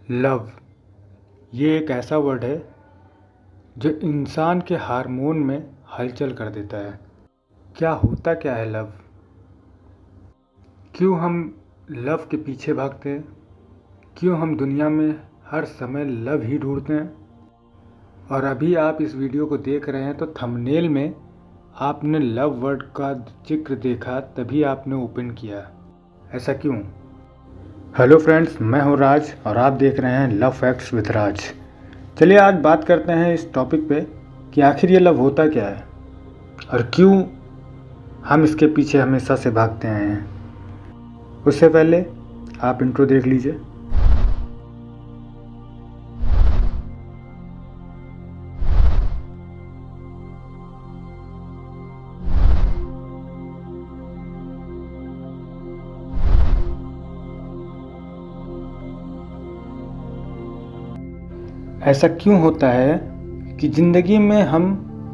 Love ये एक ऐसा वर्ड है जो इंसान के हार्मोन में हलचल कर देता है। क्या होता क्या है लव? क्यों हम लव के पीछे भागते हैं? क्यों हम दुनिया में हर समय लव ही ढूंढते हैं? और अभी आप इस वीडियो को देख रहे हैं तो थंबनेल में आपने लव वर्ड का जिक्र देखा, तभी आपने ओपन किया। ऐसा क्यों? हेलो फ्रेंड्स, मैं हूं राज और आप देख रहे हैं लव फैक्ट्स विद राज। चलिए आज बात करते हैं इस टॉपिक पे कि आखिर ये लव होता क्या है और क्यों हम इसके पीछे हमेशा से भागते हैं। उससे पहले आप इंट्रो देख लीजिए। ऐसा क्यों होता है कि ज़िंदगी में हम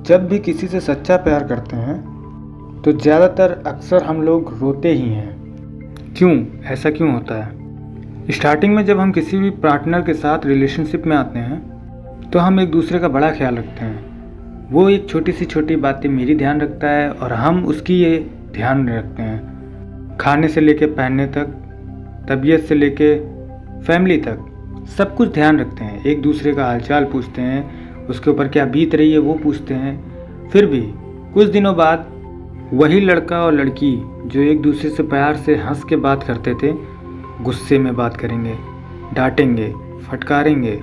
जब भी किसी से सच्चा प्यार करते हैं तो ज़्यादातर अक्सर हम लोग रोते ही हैं। क्यों? ऐसा क्यों होता है? स्टार्टिंग में जब हम किसी भी पार्टनर के साथ रिलेशनशिप में आते हैं तो हम एक दूसरे का बड़ा ख्याल रखते हैं। वो एक छोटी बातें मेरी ध्यान रखता है और हम उसकी ये ध्यान रखते हैं। खाने से लेके पहनने तक, तबीयत से लेके फैमिली तक सब कुछ ध्यान रखते हैं। एक दूसरे का हालचाल पूछते हैं, उसके ऊपर क्या बीत रही है वो पूछते हैं। फिर भी कुछ दिनों बाद वही लड़का और लड़की जो एक दूसरे से प्यार से हंस के बात करते थे, गुस्से में बात करेंगे, डांटेंगे, फटकारेंगे,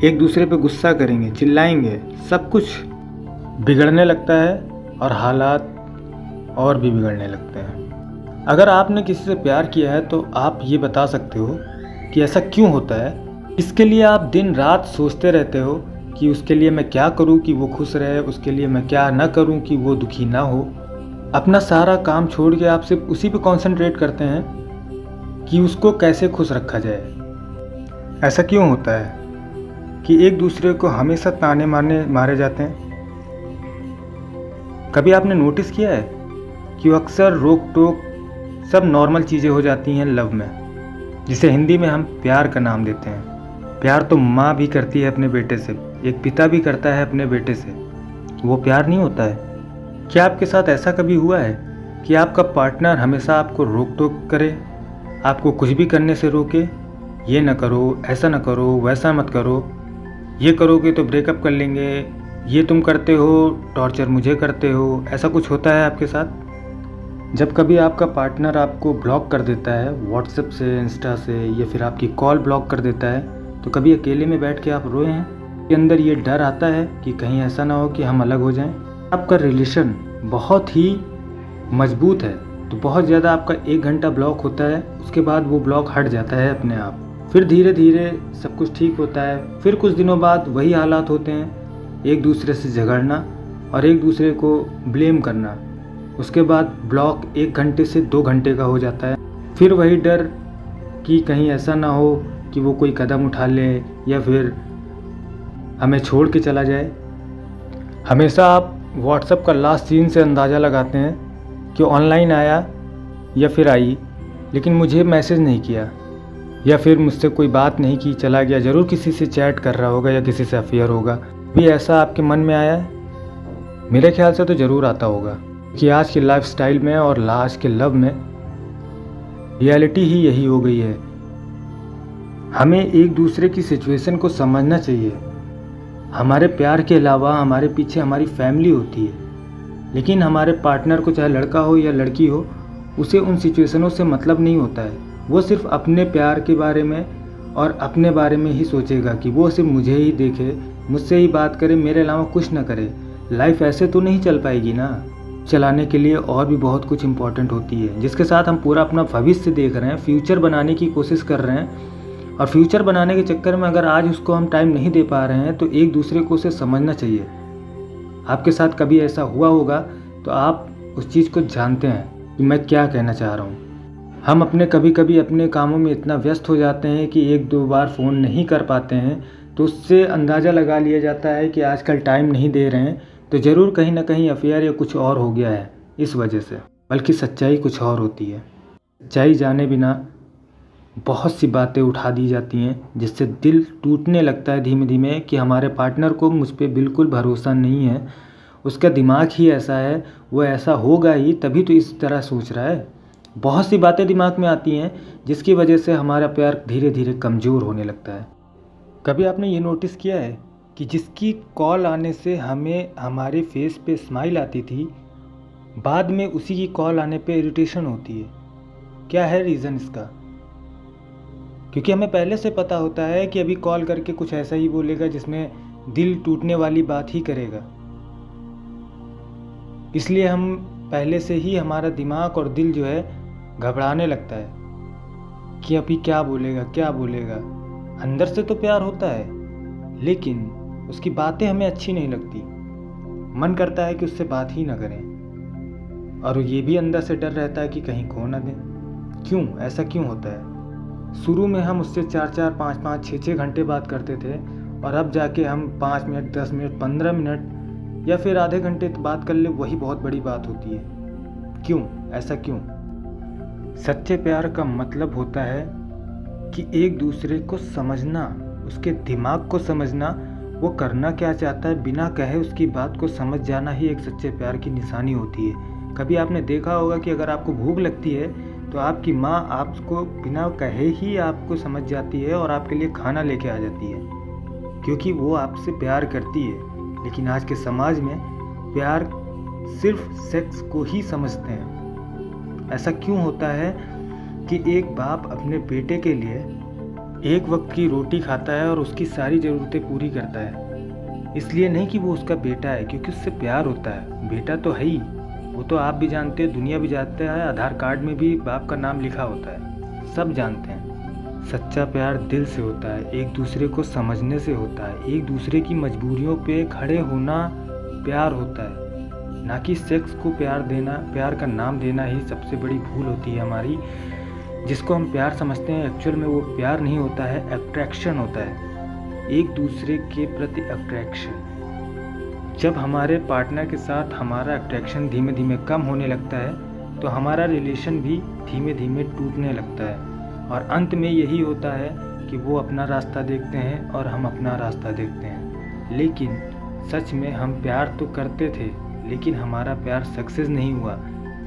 एक दूसरे पे गुस्सा करेंगे, चिल्लाएंगे। सब कुछ बिगड़ने लगता है और हालात और भी बिगड़ने लगते हैं। अगर आपने किसी से प्यार किया है तो आप ये बता सकते हो कि ऐसा क्यों होता है। इसके लिए आप दिन रात सोचते रहते हो कि उसके लिए मैं क्या करूं कि वो खुश रहे, उसके लिए मैं क्या ना करूं कि वो दुखी ना हो। अपना सारा काम छोड़ के आप सिर्फ उसी पे कंसंट्रेट करते हैं कि उसको कैसे खुश रखा जाए। ऐसा क्यों होता है कि एक दूसरे को हमेशा ताने मारे जाते हैं? कभी आपने नोटिस किया है कि अक्सर रोक टोक सब नॉर्मल चीज़ें हो जाती हैं लव में, जिसे हिंदी में हम प्यार का नाम देते हैं। प्यार तो माँ भी करती है अपने बेटे से, एक पिता भी करता है अपने बेटे से। वो प्यार नहीं होता है? क्या आपके साथ ऐसा कभी हुआ है कि आपका पार्टनर हमेशा आपको रोक टोक करे, आपको कुछ भी करने से रोके? ये ना करो, ऐसा ना करो, वैसा मत करो, ये करोगे तो ब्रेकअप कर लेंगे, ये तुम करते हो, टॉर्चर मुझे करते हो। ऐसा कुछ होता है आपके साथ? जब कभी आपका पार्टनर आपको ब्लॉक कर देता है व्हाट्सएप से, इंस्टा से, या फिर आपकी कॉल ब्लॉक कर देता है, तो कभी अकेले में बैठ के आप रोए हैं? के अंदर ये डर आता है कि कहीं ऐसा ना हो कि हम अलग हो जाएं। आपका रिलेशन बहुत ही मजबूत है तो बहुत ज़्यादा आपका 1 घंटा ब्लॉक होता है, उसके बाद वो ब्लॉक हट जाता है अपने आप। फिर धीरे धीरे सब कुछ ठीक होता है। फिर कुछ दिनों बाद वही हालात होते हैं, एक दूसरे से झगड़ना और एक दूसरे को ब्लेम करना। उसके बाद ब्लॉक 1 घंटे से 2 घंटे का हो जाता है। फिर वही डर कि कहीं ऐसा ना हो कि वो कोई कदम उठा ले या फिर हमें छोड़ के चला जाए। हमेशा आप व्हाट्सएप का लास्ट सीन से अंदाज़ा लगाते हैं कि ऑनलाइन आया या फिर आई, लेकिन मुझे मैसेज नहीं किया या फिर मुझसे कोई बात नहीं की, चला गया। ज़रूर किसी से चैट कर रहा होगा या किसी से अफेयर होगा। भी ऐसा आपके मन में आया है? मेरे ख्याल से तो ज़रूर आता होगा कि आज के लाइफस्टाइल में और आज के लव में रियलिटी ही यही हो गई है। हमें एक दूसरे की सिचुएशन को समझना चाहिए। हमारे प्यार के अलावा हमारे पीछे हमारी फैमिली होती है, लेकिन हमारे पार्टनर को, चाहे लड़का हो या लड़की हो, उसे उन सिचुएशनों से मतलब नहीं होता है। वो सिर्फ अपने प्यार के बारे में और अपने बारे में ही सोचेगा कि वो सिर्फ मुझे ही देखे, मुझसे ही बात करे, मेरे अलावा कुछ ना करे। लाइफ ऐसे तो नहीं चल पाएगी ना। चलाने के लिए और भी बहुत कुछ इंपॉर्टेंट होती है, जिसके साथ हम पूरा अपना भविष्य देख रहे हैं, फ्यूचर बनाने की कोशिश कर रहे हैं। और फ्यूचर बनाने के चक्कर में अगर आज उसको हम टाइम नहीं दे पा रहे हैं तो एक दूसरे को उसे समझना चाहिए। आपके साथ कभी ऐसा हुआ होगा तो आप उस चीज़ को जानते हैं कि मैं क्या कहना चाह रहा हूँ। हम कभी कभी अपने कामों में इतना व्यस्त हो जाते हैं कि 1-2 बार फ़ोन नहीं कर पाते हैं, तो उससे अंदाज़ा लगा लिया जाता है कि आजकल टाइम नहीं दे रहे हैं, तो ज़रूर कहीं ना कहीं अफेयर या कुछ और हो गया है इस वजह से। बल्कि सच्चाई कुछ और होती है। सच्चाई जाने बिना बहुत सी बातें उठा दी जाती हैं जिससे दिल टूटने लगता है धीमे धीमे कि हमारे पार्टनर को मुझ पे बिल्कुल भरोसा नहीं है, उसका दिमाग ही ऐसा है, वो ऐसा होगा ही तभी तो इस तरह सोच रहा है। बहुत सी बातें दिमाग में आती हैं जिसकी वजह से हमारा प्यार धीरे धीरे कमज़ोर होने लगता है। कभी आपने ये नोटिस किया है कि जिसकी कॉल आने से हमें हमारे फेस पे स्माइल आती थी, बाद में उसी की कॉल आने पे इरिटेशन होती है। क्या है रीज़न इसका? क्योंकि हमें पहले से पता होता है कि अभी कॉल करके कुछ ऐसा ही बोलेगा जिसमें दिल टूटने वाली बात ही करेगा। इसलिए हम पहले से ही हमारा दिमाग और दिल जो है घबराने लगता है कि अभी क्या बोलेगा क्या बोलेगा। अंदर से तो प्यार होता है लेकिन उसकी बातें हमें अच्छी नहीं लगती, मन करता है कि उससे बात ही ना करें, और ये भी अंदर से डर रहता है कि कहीं खो ना दें। क्यों ऐसा क्यों होता है? शुरू में हम उससे 4-4, 5-5, 6-6 घंटे बात करते थे और अब जाके हम 5 मिनट, 10 मिनट, 15 मिनट या फिर आधे घंटे बात कर ले, वही बहुत बड़ी बात होती है। क्यों? ऐसा क्यों? सच्चे प्यार का मतलब होता है कि एक दूसरे को समझना, उसके दिमाग को समझना, वो करना क्या चाहता है बिना कहे उसकी बात को समझ जाना ही एक सच्चे प्यार की निशानी होती है। कभी आपने देखा होगा कि अगर आपको भूख लगती है तो आपकी माँ आपको बिना कहे ही आपको समझ जाती है और आपके लिए खाना लेके आ जाती है, क्योंकि वो आपसे प्यार करती है। लेकिन आज के समाज में प्यार सिर्फ सेक्स को ही समझते हैं। ऐसा क्यों होता है कि एक बाप अपने बेटे के लिए एक वक्त की रोटी खाता है और उसकी सारी ज़रूरतें पूरी करता है, इसलिए नहीं कि वो उसका बेटा है, क्योंकि उससे प्यार होता है। बेटा तो है ही, वो तो आप भी जानते हैं, दुनिया भी जानते हैं, आधार कार्ड में भी बाप का नाम लिखा होता है, सब जानते हैं। सच्चा प्यार दिल से होता है, एक दूसरे को समझने से होता है, एक दूसरे की मजबूरियों पे खड़े होना प्यार होता है, ना कि सेक्स को प्यार देना, प्यार का नाम देना ही सबसे बड़ी भूल होती है हमारी। जिसको हम प्यार समझते हैं एक्चुअल में वो प्यार नहीं होता है, अट्रैक्शन होता है, एक दूसरे के प्रति अट्रैक्शन। जब हमारे पार्टनर के साथ हमारा अट्रैक्शन धीमे धीमे कम होने लगता है तो हमारा रिलेशन भी धीमे धीमे टूटने लगता है, और अंत में यही होता है कि वो अपना रास्ता देखते हैं और हम अपना रास्ता देखते हैं। लेकिन सच में हम प्यार तो करते थे, लेकिन हमारा प्यार सक्सेस नहीं हुआ।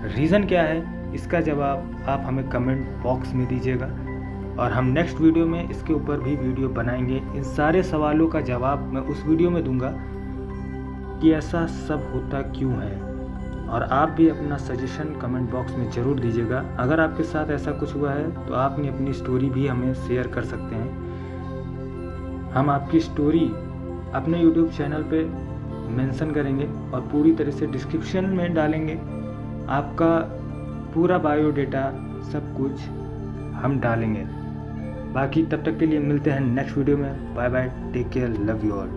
रीज़न क्या है, इसका जवाब आप हमें कमेंट बॉक्स में दीजिएगा, और हम नेक्स्ट वीडियो में इसके ऊपर भी वीडियो बनाएंगे। इन सारे सवालों का जवाब मैं उस वीडियो में दूंगा कि ऐसा सब होता क्यों है, और आप भी अपना सजेशन कमेंट बॉक्स में ज़रूर दीजिएगा। अगर आपके साथ ऐसा कुछ हुआ है तो आप अपनी स्टोरी भी हमें शेयर कर सकते हैं। हम आपकी स्टोरी अपने YouTube चैनल पे मेंशन करेंगे और पूरी तरह से डिस्क्रिप्शन में डालेंगे। आपका पूरा बायोडेटा सब कुछ हम डालेंगे। बाकी तब तक के लिए मिलते हैं नेक्स्ट वीडियो में। Bye bye, take care, love you all.